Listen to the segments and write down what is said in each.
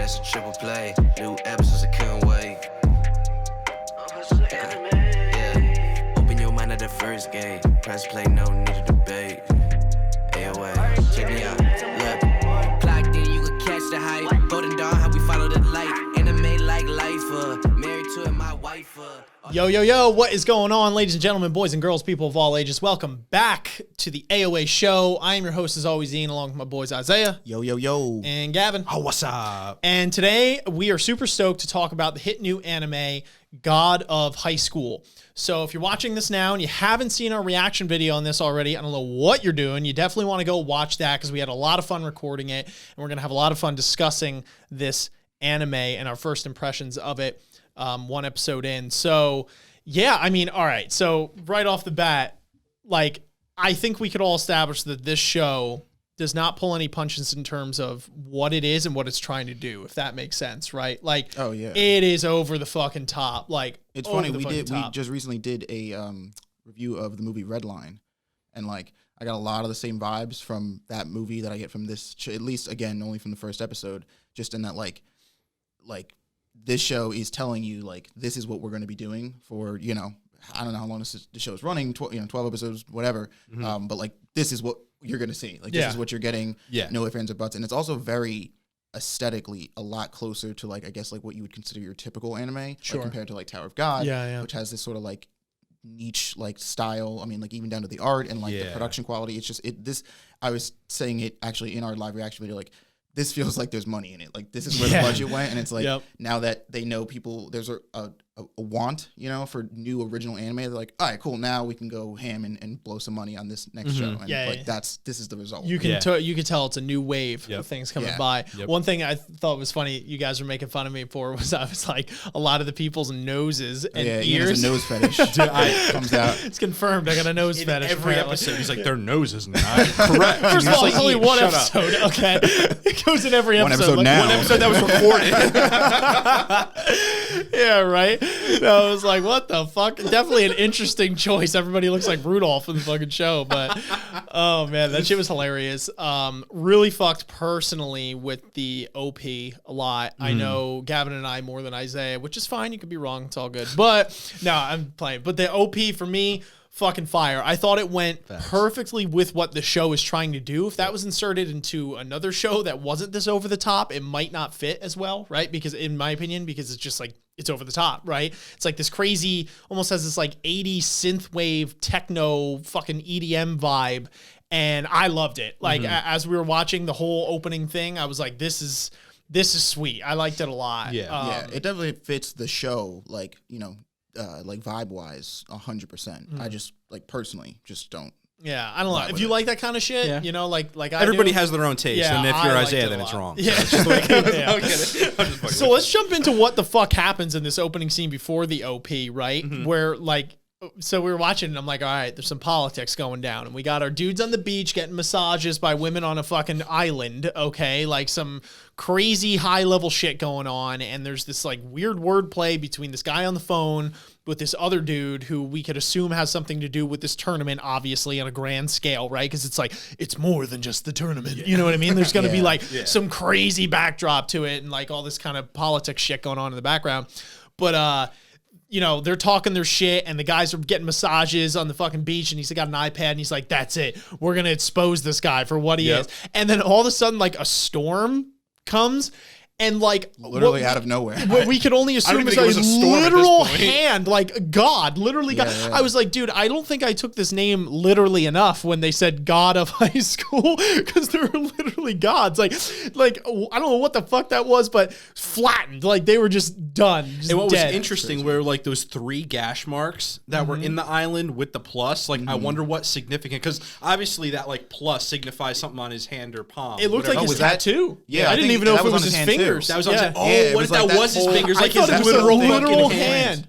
that's a triple play. New episodes, I couldn't wait. Yeah, open your mind at the first gate. Press play, no need to debate. AoA, check me out. Look, plugged in, you can catch the hype. Golden Dawn, how we follow the light. Anime like life, married to it, my wife. Yo, what is going on, ladies and gentlemen, boys and girls, people of all ages? Welcome back to the AoA show. I am your host, as always, Ian, along with my boys Isaiah. Yo. And Gavin. Oh, what's up? And today, we are super stoked to talk about the hit new anime, God of High School. So if you're watching this now and you haven't seen our reaction video on this already, I don't know what you're doing. You definitely want to go watch that because we had a lot of fun recording it. And we're going to have a lot of fun discussing this anime and our first impressions of it one episode in. So, yeah, I mean, all right. So right off the bat, like, I think we could all establish that this show does not pull any punches in terms of what it is and what it's trying to do, if that makes sense, right? Like, oh yeah, it is over the fucking top. Like, it's funny. We just recently did a review of the movie Redline, and like I got a lot of the same vibes from that movie that I get from this. At least again, only from the first episode. Just in that like this show is telling you like this is what we're going to be doing for I don't know how long the show is running. 12 episodes, whatever. Mm-hmm. But like this is what you're going to see. Like, this is what you're getting. Yeah. No ifs, ands, or buts. And it's also very aesthetically a lot closer to, like, I guess, like, what you would consider your typical anime. Sure. Like, compared to, like, Tower of God. Yeah. Which has this sort of, like, niche, like, style. I mean, like, even down to the art and, like, the production quality. It's just, I was saying it, actually, in our live reaction video, like, this feels like there's money in it. Like, this is where the budget went. And it's, like, now that they know people, there's a want, for new original anime. They're like, all right, cool. Now we can go ham and blow some money on this next show. And this is the result. You can you can tell it's a new wave of things coming by. Yep. One thing I thought was funny, you guys were making fun of me for, was I was like, a lot of the people's noses and ears. Ian has a nose fetish. Comes out. It's confirmed. I got a nose fetish. Every episode, he's like, their nose is not correct. First of all, it's only one episode. Okay, it goes in every episode. One episode that was recorded. Yeah, right. No, I was like, what the fuck? Definitely an interesting choice. Everybody looks like Rudolph in the fucking show, but oh man, that shit was hilarious. Really fucked personally with the OP a lot. I know Gavin and I more than Isaiah, which is fine. You could be wrong. It's all good. But no, I'm playing. But the OP for me, fucking fire. I thought it went perfectly with what the show is trying to do. If that was inserted into another show that wasn't this over the top, it might not fit as well, right? Because in my opinion, because it's just like, it's over the top, right? It's like this crazy, almost has this like 80s synthwave techno fucking EDM vibe. And I loved it. Like as we were watching the whole opening thing, I was like, this is sweet. I liked it a lot. Yeah. It definitely fits the show, like, like vibe wise, 100%. I just like personally just don't. Yeah, I don't know. If you like that kind of shit, like everybody has their own taste, and if you're Isaiah, then it's wrong. Yeah, so it's just like, so let's jump into what the fuck happens in this opening scene before the OP, right? Where like, so we were watching, and I'm like, all right, there's some politics going down, and we got our dudes on the beach getting massages by women on a fucking island, okay? Like some crazy high level shit going on, and there's this like weird wordplay between this guy on the phone with this other dude who we could assume has something to do with this tournament, obviously on a grand scale, right? Because it's like, it's more than just the tournament. You know what I mean? There's going to be like some crazy backdrop to it and like all this kind of politics shit going on in the background. But, they're talking their shit, and the guys are getting massages on the fucking beach, and he's got an iPad, and he's like, that's it. We're going to expose this guy for what he is. And then all of a sudden, like, a storm comes, and like literally out of nowhere. What we could only assume is a literal hand, like God, literally God. Yeah. I was like, dude, I don't think I took this name literally enough when they said God of High School, because they're literally gods. Like I don't know what the fuck that was, but flattened. Like they were just done. Just and what dead. Was interesting were like those 3 gash marks that were in the island with the plus. Like I wonder what's significant, because obviously that like plus signifies something on his hand or palm. It looked like his tattoo. Yeah, I didn't even know if it was his fingers. That was what if that was his fingers? Like his literal hand.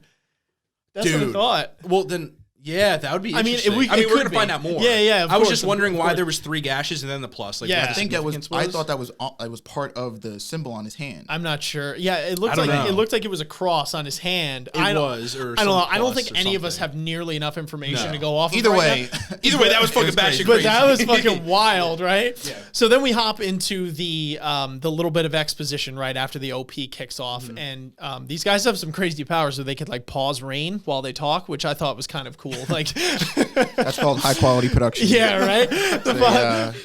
That's Dude. what I thought. Well, then Yeah, that would be I mean, interesting. we're going to find out more. Yeah, I was just wondering why there was 3 gashes and then the plus. Like, Yeah. I think that was. I thought that was part of the symbol on his hand. I'm not sure. Yeah, it looked I don't like know. it looked like it was a cross on his hand. It was, or I don't know. some I don't plus think or any of us something. have nearly enough information No. to go off. Either of right way, now. Either way, that was fucking batshit But crazy. that was fucking wild, right? Yeah. So then we hop into the little bit of exposition right after the OP kicks off, and these guys have some crazy powers, so they could like pause rain while they talk, which I thought was kind of cool. Like, that's called high quality production. yeah, right.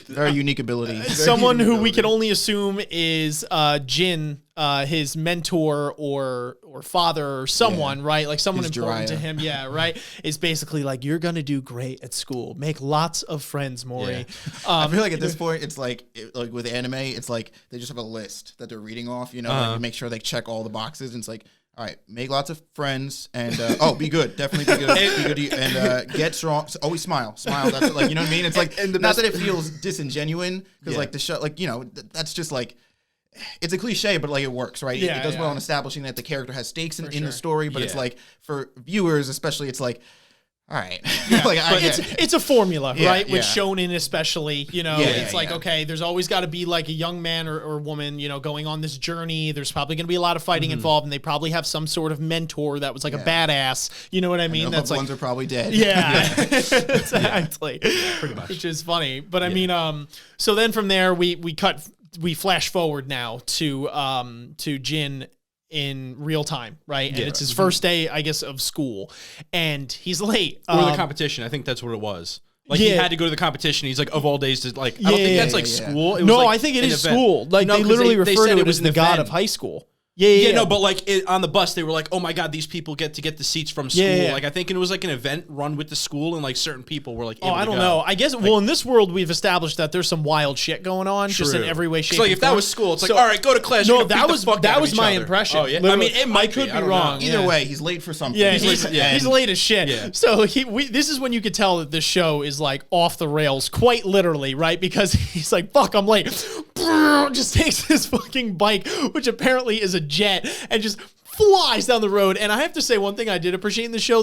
Very unique ability. Someone who we can only assume is Jin, his mentor or father or someone, right? Like someone His important to Jiraiya. him, yeah, right? Is basically like, you're gonna do great at school, make lots of friends, Maury. I feel like at this point, it's like with anime, it's like they just have a list that they're reading off. Like, make sure they check all the boxes. And it's like, all right, make lots of friends and be good, definitely be good, and get strong. So always smile. That's like, you know what I mean? It's like, and not that it feels disingenuine because like the show, like that's just like. It's a cliche, but like it works, right? Yeah, it does well yeah. in establishing that the character has stakes in sure. the story, but it's Yeah. like for viewers, especially, it's like, all right, It's a formula, Yeah, right? With yeah. shonen especially, it's like, okay, there's always got to be like a young man or woman, going on this journey. There's probably going to be a lot of fighting involved, and they probably have some sort of mentor that was like a badass. You know what I mean? That's ones are probably dead. Yeah, exactly. Pretty much. Which is funny. But I mean, so then from there, we flash forward now to Jin in real time, right? And it's his first day, I guess, of school, and he's late. Or the competition. I think that's what it was. Like, he had to go to the competition. He's like, of all days, I don't think that's like school. It was No, like I think it an is event. school. Like, No, they 'cause literally they refer said to it as an the god event. of high school. Yeah, no, but like on the bus, they were like, "Oh my god, these people get to get the seats from school." Yeah. Like, I think it was like an event run with the school, and like certain people were like, Oh, able I to don't go. know. I guess, well, in this world, we've established that there's some wild shit going on, just in True. every way, shape, So like, and if that form. was school, it's like, So- all right, go to class. No, you're gonna that beat was the fuck out that of was each my other. impression. Oh yeah, I Literally. mean, it might could be. be I don't wrong. know. Either Yeah. way, he's late for something. Yeah, he's he's late as shit. Yeah. So this is when you could tell that this show is like off the rails, quite literally, right? Because he's like, "Fuck, I'm late." Just takes his fucking bike, which apparently is a jet, and just flies down the road. And I have to say, one thing I did appreciate in the show,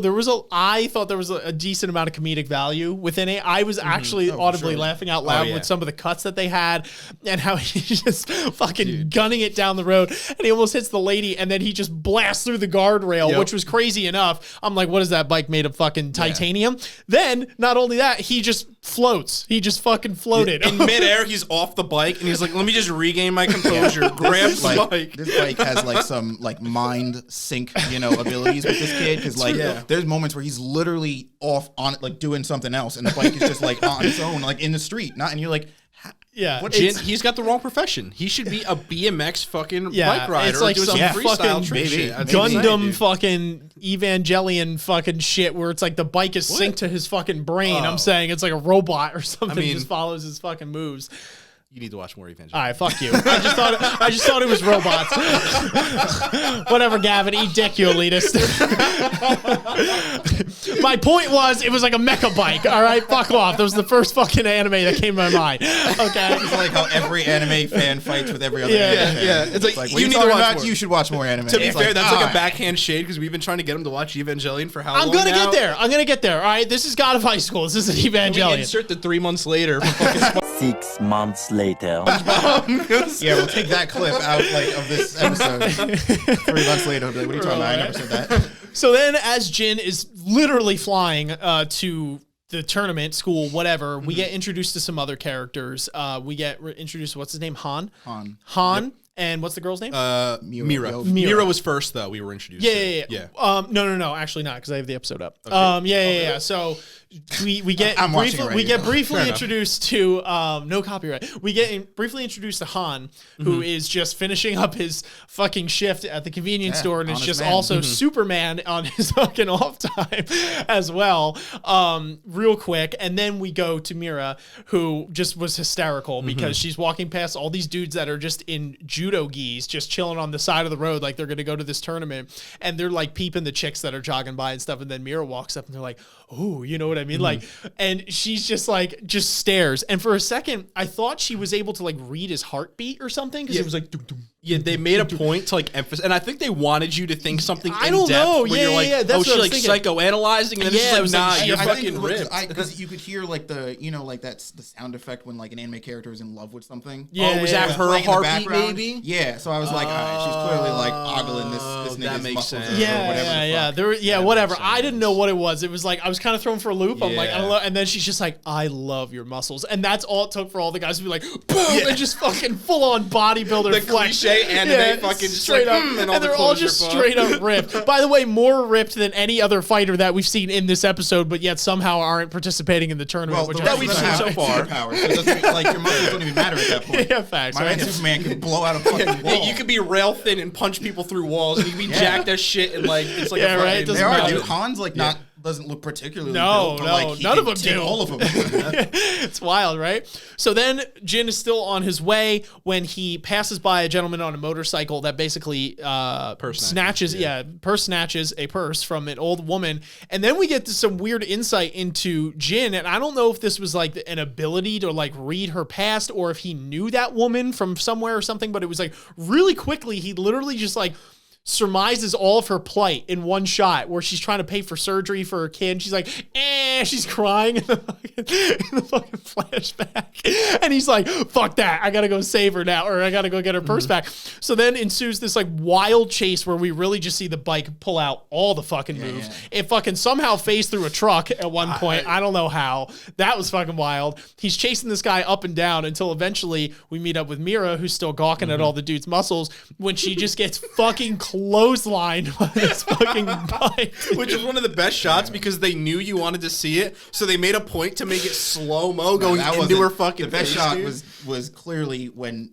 I thought there was a decent amount of comedic value within it. I was actually audibly laughing out loud yeah. with some of the cuts that they had, and how he's just fucking gunning it down the road, and he almost hits the lady, and then he just blasts through the guardrail, which was crazy enough. I'm like, what is that bike made of? Fucking titanium? Then, not only that, he just floats. He just fucking floated. In midair, he's off the bike, and he's like, "Let me just regain my composure." Grabs the like, bike. This bike has like some like mind sync, abilities with this kid, because like there's moments where he's literally off on it, like doing something else, and the bike is just like on its own, like in the street, and you're like, yeah. He's got the wrong profession. He should be a BMX fucking bike rider. It's like or do some freestyle fucking trick shit. That's Gundam insane, fucking Evangelion fucking shit, where it's like the bike is synced to his fucking brain. I'm saying it's like a robot or something. I mean- just follows his fucking moves. You need to watch more Evangelion. All right, fuck you. I just thought it was robots. Whatever, Gavin. Eat dick, you elitist. My point was, it was like a mecha bike. All right, fuck off. That was the first fucking anime that came to my mind. Okay. it's like how every anime fan fights with every other Yeah, anime fan. yeah. It's like, when you you need talk to watch about, more. you should watch more anime. To be It's fair, like, that's like ah. a backhand shade because we've been trying to get him to watch Evangelion for how long I'm gonna now? get there. I'm gonna get there. All right. This is God of High School. This isn't We Evangelion. insert the 3 months later. For fucking 6 months later. Yeah, we'll take that clip out of this episode. 3 months later, I'll be like, what are you talking about? I never said that. So then, as Jin is literally flying to the tournament, school, whatever, we get introduced to some other characters. We get introduced to, what's his name? Han. And what's the girl's name? Mira. Yo, Mira was first, though. We were introduced. Yeah. No, actually not, because I have the episode up. Yeah. So we get I'm watching it right now. briefly introduced to no copyright. We get briefly introduced to Han, who is just finishing up his fucking shift at the convenience store, and is honest just man. also Superman on his fucking off time as well. Real quick, and then we go to Mira, who just was hysterical because she's walking past all these dudes that are just in judo gis, just chilling on the side of the road like they're gonna go to this tournament, and they're like peeping the chicks that are jogging by and stuff, and then Mira walks up and they're like, oh, you know what I mean? Like, and she's just like, just stares. And for a second, I thought she was able to like read his heartbeat or something, because it was like, dum, dum, Yeah, they made a point to like emphasize, and I think they wanted you to think something. I don't in depth know. Where Yeah, you're like, yeah, that's oh, what she I like was psychoanalyzing, and then Yeah, it it's was like, nah, like, you're I fucking think ripped. because you could hear like the like that's the sound effect when like an anime character is in love with something. Yeah, oh, was yeah, that yeah. her Playing in the heartbeat? background. Maybe. Yeah, so I was like, all right, she's clearly like ogling this that nigga's makes muscles sense. or Yeah, whatever. yeah, the yeah. fuck. There, yeah, That whatever. makes I didn't know what it was. It was like I was kind of thrown for a loop. I'm like, I Yeah. don't know. And then she's just like, I love your muscles, and that's all it took for all the guys to be like, boom, and just fucking full on bodybuilder The flex. cliche anime fucking just straight like, up, and all and the they're all clothes are just fun. straight up ripped. By the way, more ripped than any other fighter that we've seen in this episode, but yet somehow aren't participating in the tournament. Well, which the I rest we've of think them is seen so have far. superpowers. So it doesn't, like your muscles don't even matter at that point. Yeah, facts. My man Right? Superman can blow out a fucking wall. Yeah, you could be rail thin and punch people through walls, and you could be jacked as shit, and like it's like Yeah, a right, fucking, it doesn't They are, matter. dude. Han's like not doesn't look particularly No, built, but, no, like, he none of can them take do. all of them. It's wild, right? So then Jin is still on his way when he passes by a gentleman on a motorcycle that basically snatches a purse from an old woman. And then we get to some weird insight into Jin. And I don't know if this was like an ability to like read her past or if he knew that woman from somewhere or something, but it was like really quickly, he literally just like surmises all of her plight in one shot where she's trying to pay for surgery for her kid. And she's like, she's crying in the fucking flashback. And he's like, fuck that. I got to go save her now, or I got to go get her purse back. So then ensues this like wild chase where we really just see the bike pull out all the fucking moves. Yeah. It fucking somehow phased through a truck at one point. I don't know how. That was fucking wild. He's chasing this guy up and down until eventually we meet up with Mira, who's still gawking at all the dude's muscles when she just gets fucking clotheslined by this fucking bike. which is one of the best shots because they knew you wanted to see it, so they made a point to make it slow mo going That into wasn't- her fucking The best face, shot dude. was clearly when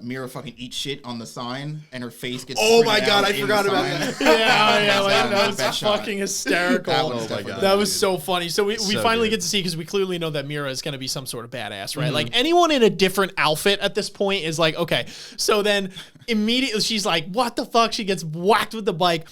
Mira fucking eats shit on the sign and her face gets. Oh my printed God, out I in forgot the about sign. that. Yeah, was like, the that was best shot. fucking hysterical. That was Oh my definitely God. the That was best. so funny. So we So finally good. get to see, because we clearly know that Mira is going to be some sort of badass, right? Like anyone in a different outfit at this point is like, okay. So then immediately she's like, what the fuck? She gets whacked with the bike,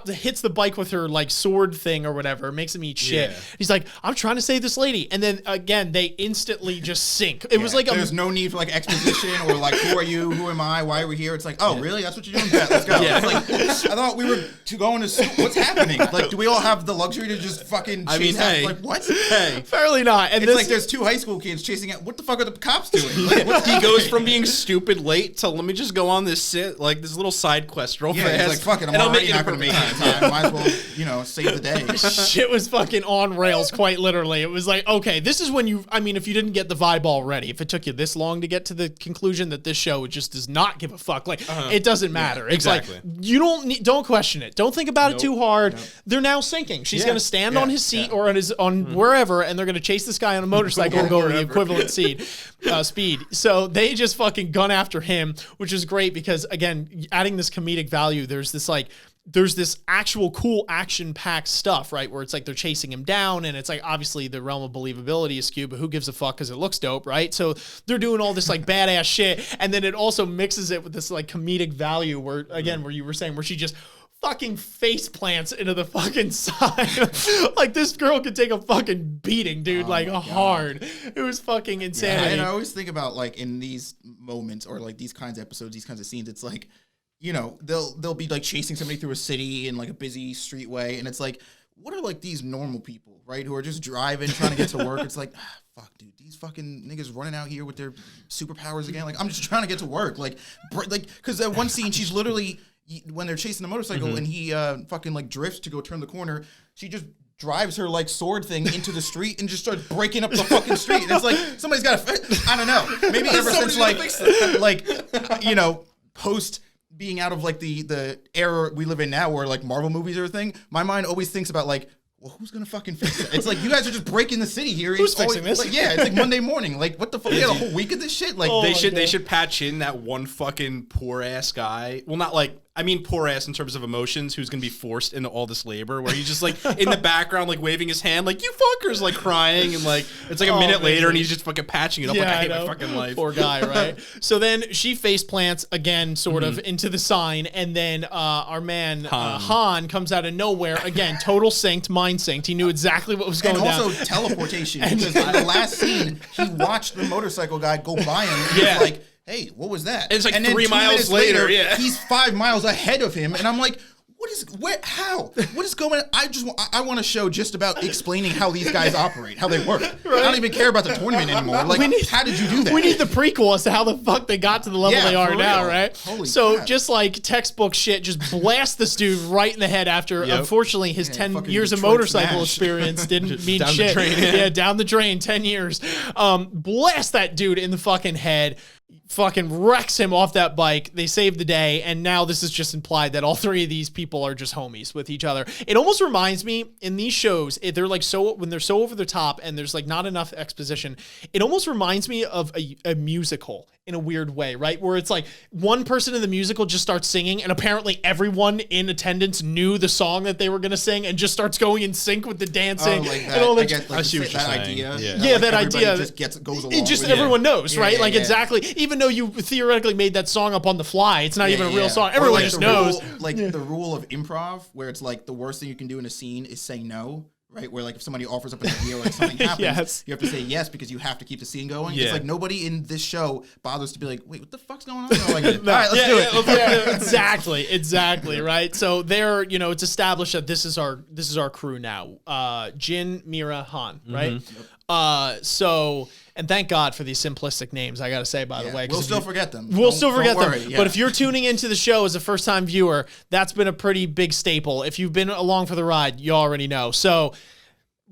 hits the bike with her like sword thing or whatever, makes him eat shit. Yeah. He's like, I'm trying to save this lady. And then again, they instantly just sink. It was like There's no need for like exposition or like who are you, who am I, why are we here? It's like, oh really? That's what you're doing? Bet, let's go. Yeah. It's like I thought we were to go into what's happening. Like, do we all have the luxury to just fucking chase I mean, after- hey. like what? Hey, Fairly not. And It's this, like there's two high school kids chasing at what the fuck are the cops doing? Like, what's he goes from being stupid late to let me just go on this this little side quest real yeah, fast. it's like fuck it, I'm and I'll already make it not gonna make it in time. Might as well, save the day. shit was fucking on rails, quite literally. It was like, okay, this is when if you didn't get the vibe already, if it took you this long to get to the conclusion that this show just does not give a fuck, like it doesn't matter. It's exactly. like you don't question it. Don't think about it too hard. They're now sinking. She's gonna stand on his seat or on wherever, and they're gonna chase this guy on a motorcycle and go the equivalent speed. So they just fucking gun after him, which is great because again, adding this comedic value, there's this actual cool action-packed stuff, right? Where it's like they're chasing him down, and it's like obviously the realm of believability is skewed, but who gives a fuck because it looks dope, right? So they're doing all this like badass shit, and then it also mixes it with this like comedic value where, again, where you were saying, where she just fucking face plants into the fucking side. Like this girl could take a fucking beating, dude, like hard. It was fucking insanity. And I always think about like in these moments or like these kinds of episodes, these kinds of scenes, it's like, they'll be like chasing somebody through a city in like a busy streetway, and it's like, what are like these normal people, right, who are just driving, trying to get to work? It's like, fuck, dude, these fucking niggas running out here with their superpowers again. Like, I'm just trying to get to work, like because that one scene, she's literally when they're chasing the motorcycle and he fucking like drifts to go turn the corner, she just drives her like sword thing into the street and just starts breaking up the fucking street. And it's like somebody's got to. I don't know. Maybe ever since post being out of like the era we live in now, where like Marvel movies are a thing, my mind always thinks about like, well, who's gonna fucking fix it? It's like you guys are just breaking the city here. Who's It's always- fixing this? Like, yeah, it's like Monday morning. Like what the fuck? We got a whole week of this shit. Like They should patch in that one fucking poor ass guy. Well, not like, I mean poor ass in terms of emotions, who's gonna be forced into all this labor, where he's just like in the background like waving his hand like, you fuckers, like crying, and like it's like a minute later and he's just fucking patching it up like, I hate my fucking life. Poor guy, right? So then she face plants again, sort of into the sign, and then our man Han comes out of nowhere again, total synced, mind synced. He knew exactly what was going and down. also teleportation, because in the last scene he watched the motorcycle guy go by him. And Yeah. was like, hey, what was that? And it's like then 3 2 miles minutes later, yeah. he's 5 miles ahead of him, and I'm like, how? What is going on? I want a show just about explaining how these guys operate, how they work. Right? I don't even care about the tournament anymore. Like, how did you do that? We need the prequel as to how the fuck they got to the level they are now, right? Holy so crap. just like textbook shit, just blast this dude right in the head after, unfortunately, his 10 years of Detroit motorcycle smash. experience didn't mean down the shit. drain, Yeah, down the drain, 10 years. Blast that dude in the fucking head. Fucking wrecks him off that bike. They save the day, and now this is just implied that all three of these people are just homies with each other. It almost reminds me in these shows, they're like when they're so over the top and there's like not enough exposition. It almost reminds me of a musical in a weird way, right? Where it's like one person in the musical just starts singing, and apparently everyone in attendance knew the song that they were gonna sing, and just starts going in sync with the dancing. Oh, like that. And all I guess, like, I see what you're that saying. idea. Yeah, that everybody idea. just goes along. It just with everyone knows, right? Yeah, Like yeah. exactly. Even though you theoretically made that song up on the fly, it's not even a real Yeah. song. Or Everyone like just the knows. Rule, like the rule of improv, where it's like the worst thing you can do in a scene is say no. Right, where like if somebody offers up an idea or like something happens, Yes. you have to say yes because you have to keep the scene going. Yeah. It's like nobody in this show bothers to be like, wait, what the fuck's going on? They're like, all right, let's do it. Yeah, exactly, right? So they're, it's established that this is our crew now. Jin, Mira, Han, right? So, and thank God for these simplistic names, I gotta say, by the way. 'cause We'll if still you- forget them. We'll still forget don't them. worry, yeah. But if you're tuning into the show as a first-time viewer, that's been a pretty big staple. If you've been along for the ride, you already know. So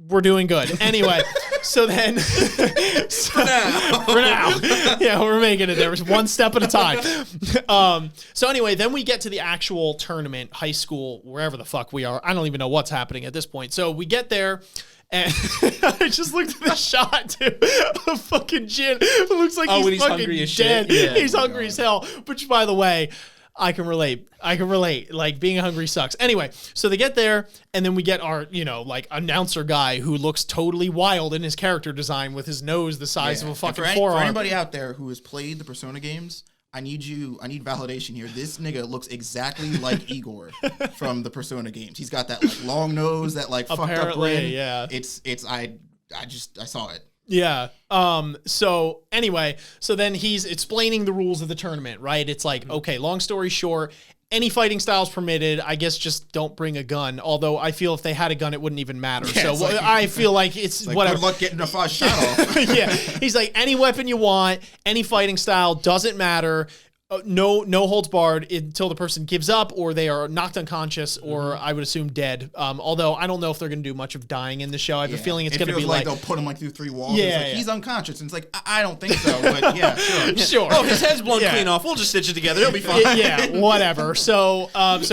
we're doing good. Anyway, so then for now. Yeah, we're making it there. One step at a time. So anyway, then we get to the actual tournament, high school, wherever the fuck we are. I don't even know what's happening at this point. So we get there. And I just looked at the shot, too, of fucking Jin. It looks like when he's he's fucking hungry as dead. shit. Yeah. He's hungry as hell, which, by the way, I can relate. Like, being hungry sucks. Anyway, so they get there, and then we get our, like, announcer guy who looks totally wild in his character design with his nose the size of a fucking forearm. For anybody out there who has played the Persona games, I need validation here. This nigga looks exactly like Igor from the Persona games. He's got that like long nose, that like fucked up grin. Yeah. I saw it. Yeah. So anyway, so then he's explaining the rules of the tournament, right? It's like, okay, long story short, any fighting styles permitted. I guess just don't bring a gun. Although I feel if they had a gun, it wouldn't even matter. Yeah, so like, I feel like it's like, whatever. good luck getting a fast shot off. Yeah. He's like, any weapon you want, any fighting style, doesn't matter. No holds barred until the person gives up or they are knocked unconscious or I would assume dead. Although I don't know if they're going to do much of dying in the show. I have a feeling it's going to be like they'll put him like through 3 walls. Yeah, It's like, yeah. he's unconscious. And it's like, I don't think so. But yeah, sure. sure. Oh, his head's blown Yeah. clean off. We'll just stitch it together. It'll be fine. Yeah, whatever. So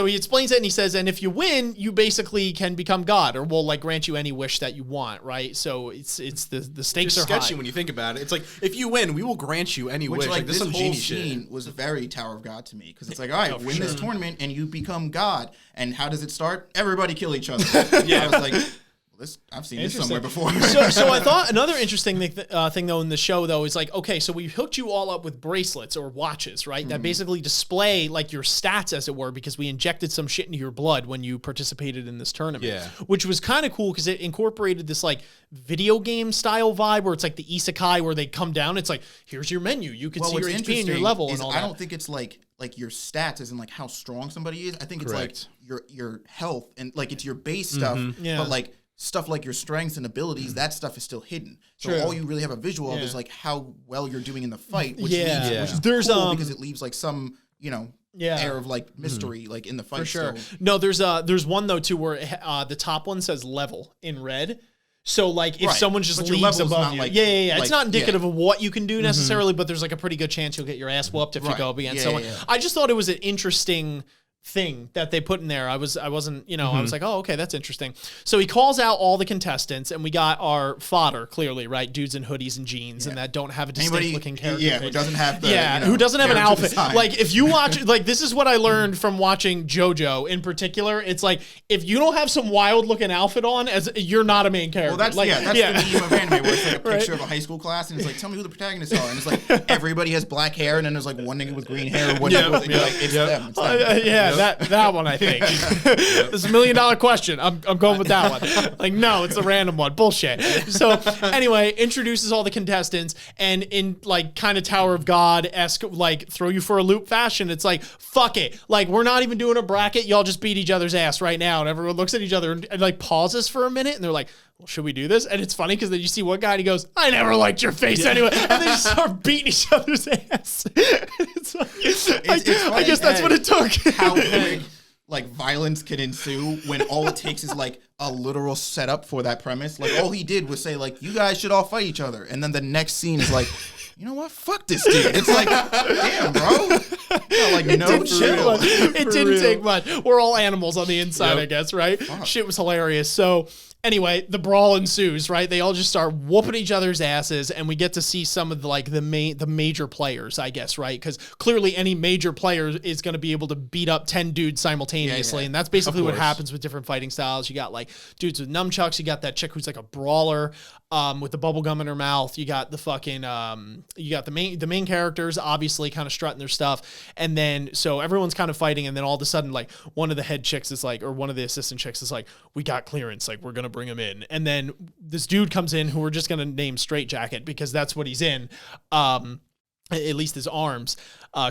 he explains it and he says, and if you win, you basically can become God or we'll like grant you any wish that you want, right? So it's the stakes It's are sketchy high. when you think about it. It's like, if you win, we will grant you any Which wish. like This this is some whole genie scene shit. was very Tower of God to me because it's like, all right, win this tournament and you become God. And how does it start? Everybody kill each other. I was like, I've seen this somewhere before. So I thought another interesting thing though in the show though is like, okay, so we hooked you all up with bracelets or watches, right? That basically display like your stats as it were because we injected some shit into your blood when you participated in this tournament. Yeah. Which was kind of cool because it incorporated this like video game style vibe where it's like the isekai where they come down. It's like, here's your menu. You can see your HP and your level and all that. I don't think it's like your stats as in like how strong somebody is. I think it's like your health and like it's your base stuff. Yeah. But like stuff like your strengths and abilities, that stuff is still hidden. So True. all you really have a visual of is like how well you're doing in the fight, which Yeah. which is There's, cool because it leaves like some, Yeah. air of like mystery like in the fight. For sure. still. No, there's one though too where the top one says level in red. So like if Right. someone just But your leaves level's above not you, like- it's like- not indicative of what you can do necessarily, but there's like a pretty good chance you'll get your ass whooped if you Right. go up against Yeah, someone. yeah, yeah. I just thought it was an interesting thing that they put in there. I wasn't, I was like, oh, okay, that's interesting. So he calls out all the contestants and we got our fodder clearly, right? Dudes in hoodies and jeans and that don't have a distinct looking character. Yeah, who page. doesn't have the who doesn't have an character outfit. design. Like if you watch, like this is what I learned from watching JoJo in particular. It's like if you don't have some wild looking outfit on, as you're not a main character. Well, that's like, the meme of anime where it's like a picture of a high school class and it's like, tell me who the protagonists are, and it's like everybody has black hair and then there's like one nigga with green hair, one nigga with like it's them. It's them. that one, I think. This is $1 million question. I'm going with that one. Like, no, it's a random one. Bullshit. So anyway, introduces all the contestants, and in like kind of Tower of God-esque, like throw you for a loop fashion, it's like, fuck it. Like, we're not even doing a bracket. Y'all just beat each other's ass right now. And everyone looks at each other and like pauses for a minute, and they're like, well, should we do this? And it's funny because then you see one guy and he goes, I never liked your face anyway. And they just start beating each other's ass. It's like, I guess that's what it took. How quick like violence can ensue when all it takes is like a literal setup for that premise. Like all he did was say like, you guys should all fight each other. And then the next scene is like, you know what? Fuck this dude. It's like, damn, bro. Like, no chill. It didn't take much. We're all animals on the inside, I guess, right? Fuck. Shit was hilarious. So anyway, the brawl ensues, right? They all just start whooping each other's asses, and we get to see some of the major players, I guess, right? Because clearly any major player is going to be able to beat up 10 dudes simultaneously, and that's basically what happens with different fighting styles. You got like dudes with nunchucks, you got that chick who's like a brawler with the bubble gum in her mouth. You got the fucking you got the main characters obviously kind of strutting their stuff, and then so everyone's kind of fighting, and then all of a sudden like one of the head chicks is like, or one of the assistant chicks is like, we got clearance, like we're gonna bring him in. And then this dude comes in who we're just gonna name Straight Jacket because that's what he's in, at least his arms,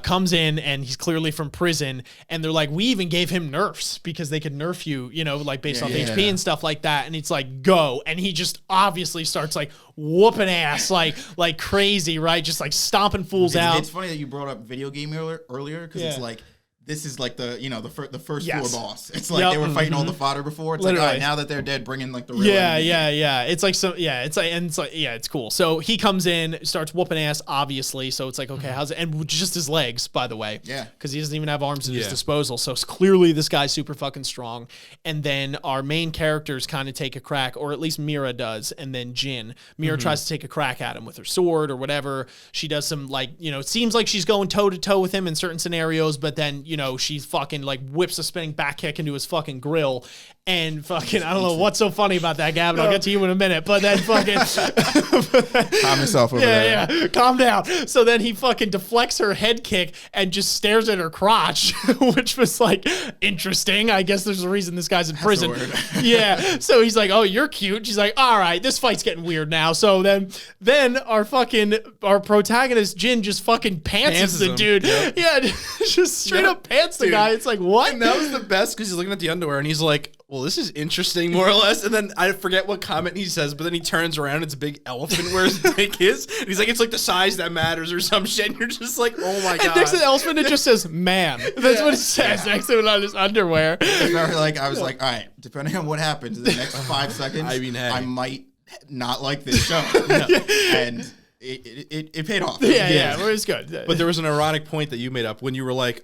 comes in, and he's clearly from prison, and they're like, we even gave him nerfs because they could nerf you, you know, like based off HP and stuff like that. And it's like, go. And he just obviously starts like whooping ass like crazy, right? Just like stomping fools out. It's funny that you brought up video game earlier because it's like, this is like the, you know, the first floor boss. It's like they were fighting all the fodder before. It's Literally. like, all right, now that they're dead, bring in like the real enemy. It's like it's cool. So he comes in, starts whooping ass, obviously. So it's like, okay, how's it? And with just his legs, by the way. Yeah. Because he doesn't even have arms at his disposal. So clearly this guy's super fucking strong. And then our main characters kind of take a crack, or at least Mira does, and then Jin. Mira tries to take a crack at him with her sword or whatever. She does some like, you know, it seems like she's going toe to toe with him in certain scenarios, but then, you know, she fucking like whips a spinning back kick into his fucking grill, and fucking, I don't know what's so funny about that, Gavin. I'll get to you in a minute, but then fucking calm yourself over there. Yeah, calm down. So then he fucking deflects her head kick and just stares at her crotch, which was like interesting. I guess there's a reason this guy's in prison. Yeah. So he's like, oh, you're cute. She's like, all right, this fight's getting weird now. So then our protagonist Jin just fucking pantses the dude. Yep. Yeah, just straight up pants the guy. It's like, what? And that was the best because he's looking at the underwear and he's like, well, this is interesting, more or less. And then I forget what comment he says, but then he turns around and it's a big elephant where his dick is. And he's like, it's like the size that matters or some shit. And you're just like, oh my God. And next to the elephant, it just says, man. That's what it says next to it on his underwear. I was like, all right, depending on what happens in the next 5 seconds, I might not like this show. And it paid off. Yeah, it was good. But there was an ironic point that you made up when you were like,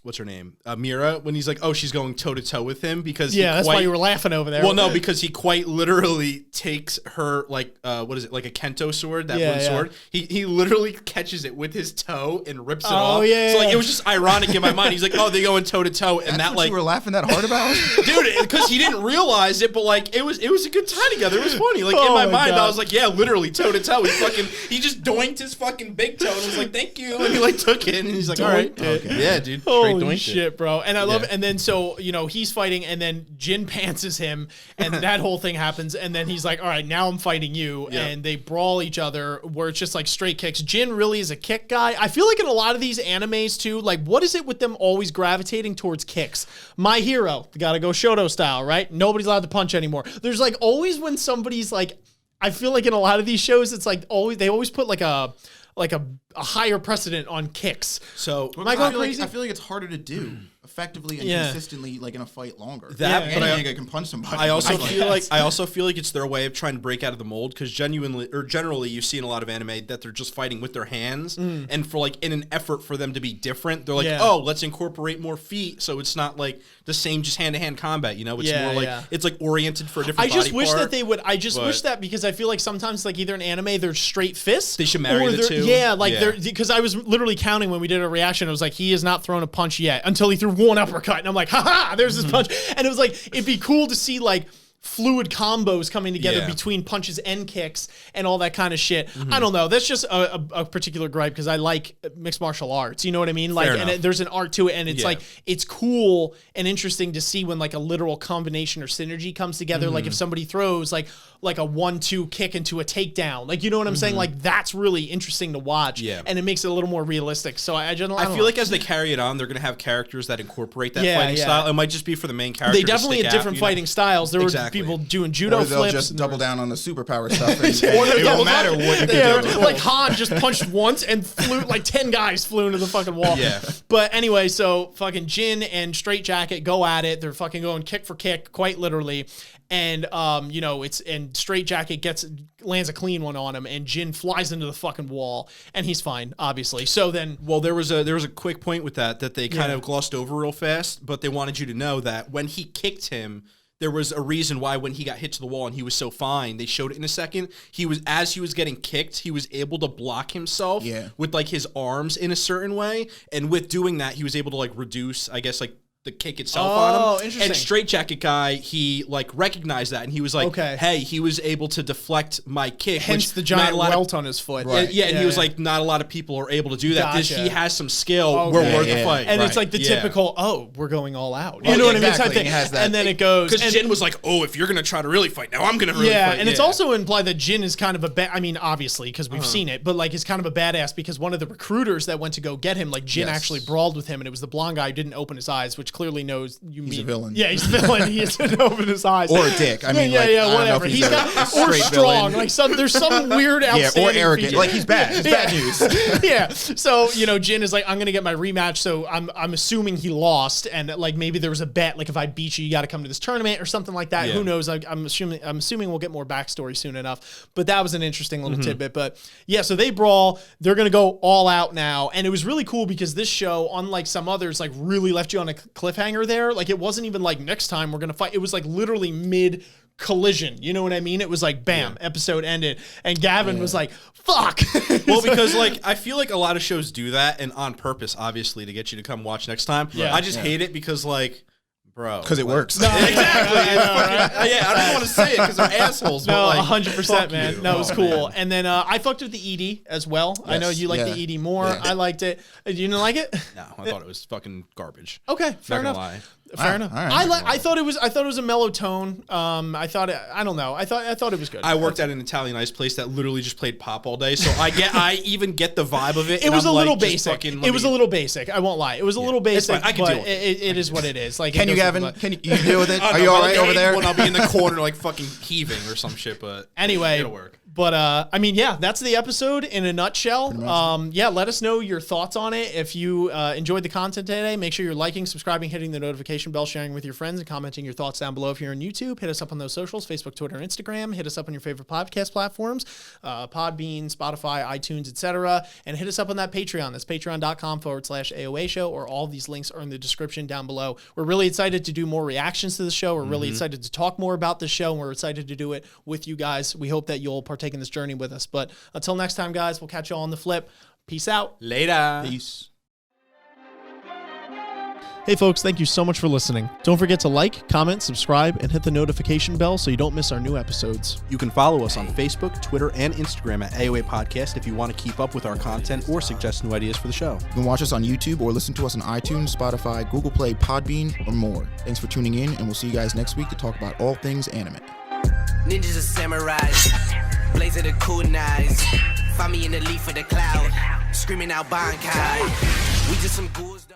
what's her name? Mira, when he's like, oh, she's going toe to toe with him because that's why you were laughing over there. Well, no, because he quite literally takes her like what is it, like a kento sword, that wooden sword. He literally catches it with his toe and rips it off. So like it was just ironic in my mind. He's like, oh, they going toe to toe, and that's what you were laughing that hard about, dude, because he didn't realize it, but like it was a good time together. It was funny. Like in my mind, I was like, yeah, literally toe to toe. He just doinked his fucking big toe and was like, thank you. And he like took it and he's like, all right. Okay. Yeah, dude. Holy shit, bro. And I love it. And then so, you know, he's fighting and then Jin pantses him and that whole thing happens. And then he's like, all right, now I'm fighting you. Yep. And they brawl each other where it's just like straight kicks. Jin really is a kick guy. I feel like in a lot of these animes too, like what is it with them always gravitating towards kicks? My Hero, gotta go Shoto style, right? Nobody's allowed to punch anymore. There's like always when somebody's like, I feel like in a lot of these shows, it's like they always put like a higher precedent on kicks. So am I going crazy? I feel like it's harder to do effectively and consistently, like in a fight longer. But I can punch somebody. I also feel like it's their way of trying to break out of the mold because generally you see in a lot of anime that they're just fighting with their hands, and for like in an effort for them to be different, they're like, oh, let's incorporate more feet so it's not like the same just hand-to-hand combat. You know, it's more like it's like oriented for a different. I just wish that they would. I just wish that because I feel like sometimes like either in anime they're straight fists. They should marry the two. Yeah, they're because I was literally counting when we did a reaction. It was like he has not thrown a punch yet until he threw one uppercut, and I'm like, haha, there's his punch. And it was like it'd be cool to see like fluid combos coming together between punches and kicks and all that kind of shit. I don't know. That's just a particular gripe because I like mixed martial arts. You know what I mean? Like, and there's an art to it, and it's like it's cool and interesting to see when like a literal combination or synergy comes together. Like if somebody throws like a 1-2 kick into a takedown, like you know what I'm saying? Like that's really interesting to watch, and it makes it a little more realistic. So I feel like as they carry it on, they're gonna have characters that incorporate that fighting style. It might just be for the main character. They definitely have different fighting styles. There were people doing judo flips. They'll just double down on the superpower stuff. And it won't matter what you do. Like Han just punched once and flew, like 10 guys flew into the fucking wall. Yeah. But anyway, so fucking Jin and Straight Jacket go at it. They're fucking going kick for kick, quite literally. And you know, and Straight Jacket lands a clean one on him, and Jin flies into the fucking wall, and he's fine, obviously. So then, well, there was a quick point with that they kind of glossed over real fast, but they wanted you to know that when he kicked him, there was a reason why when he got hit to the wall and he was so fine. They showed it in a second. As he was getting kicked, he was able to block himself with like his arms in a certain way, and with doing that, he was able to like reduce, I guess, like the kick itself on him. Oh, interesting. And Straight Jacket guy, he like recognized that, and he was like, hey, he was able to deflect my kick. Hence the giant welt on his foot. Right. Yeah, and he was like, not a lot of people are able to do that. He has some skill. We're worth the fight. And it's like the typical, we're going all out. You know what I mean? Type thing. And then it goes. Because Jin was like, if you're going to try to really fight, now I'm going to really fight. Yeah, and it's also implied that Jin is kind of I mean, obviously, because we've seen it, but like is kind of a badass because one of the recruiters that went to go get him, like Jin actually brawled with him, and it was the blonde guy who didn't open his eyes, which clearly knows he's a villain. Yeah, he's a villain. He didn't open his eyes. Or a dick. I mean, whatever. He's got or strong. Like there's some weird outstanding. Or arrogant. Feature. Like he's bad. He's bad news. Yeah. So Jin is like, I'm gonna get my rematch. So I'm assuming he lost, and like maybe there was a bet, like if I beat you got to come to this tournament or something like that. Who knows? I'm assuming we'll get more backstory soon enough. But that was an interesting little tidbit. But yeah, so they brawl. They're gonna go all out now, and it was really cool because this show, unlike some others, like really left you on a cliffhanger there. Like it wasn't even like next time we're gonna fight. It was like literally mid collision. You know what I mean? It was like bam, episode ended, and Gavin was like, "Fuck." Well, because like I feel like a lot of shows do that, and on purpose, obviously, to get you to come watch next time. Yeah. I just hate it because like. Bro, because it works. No, exactly. I don't want to say it because they're assholes. No, but 100%, man. No, it was cool. Man. And then I fucked with the ED as well. Yes. I know you like the ED more. Yeah. I liked it. You didn't like it? No, I thought it was fucking garbage. Okay, fair enough. Lie. Fair enough. Right. I thought it was a mellow tone. I don't know. I thought it was good. I worked at an Italian ice place that literally just played pop all day, so I even get the vibe of it. It was a little basic. It was a little basic. I won't lie. It was a little basic. I can deal with it. It is what it is. Like, can you, Gavin? Can you deal with it? Are you all right over there? When I'll be in the corner like fucking heaving or some shit, but anyway, it'll work. But I mean, yeah, that's the episode in a nutshell. Yeah, let us know your thoughts on it. If you enjoyed the content today, make sure you're liking, subscribing, hitting the notification bell, sharing with your friends, and commenting your thoughts down below. If you're on YouTube, hit us up on those socials, Facebook, Twitter, Instagram. Hit us up on your favorite podcast platforms, Podbean, Spotify, iTunes, etc. And hit us up on that Patreon. That's patreon.com/AoA Show, or all of these links are in the description down below. We're really excited to do more reactions to the show. We're really excited to talk more about the show, and we're excited to do it with you guys. We hope that you'll partake in this journey with us. But until next time, guys, we'll catch you all on the flip. Peace out. Later. Peace. Hey folks, thank you so much for listening. Don't forget to like, comment, subscribe, and hit the notification bell so you don't miss our new episodes. You can follow us on Facebook, Twitter, and Instagram at AoA Podcast if you want to keep up with our content or suggest new ideas for the show. You can watch us on YouTube or listen to us on iTunes, Spotify, Google Play, Podbean, or more. Thanks for tuning in, and we'll see you guys next week to talk about all things anime. Ninjas are samurais, blaze of the kunais. Find me in the leaf of the cloud, screaming out Bankai. We just some ghouls.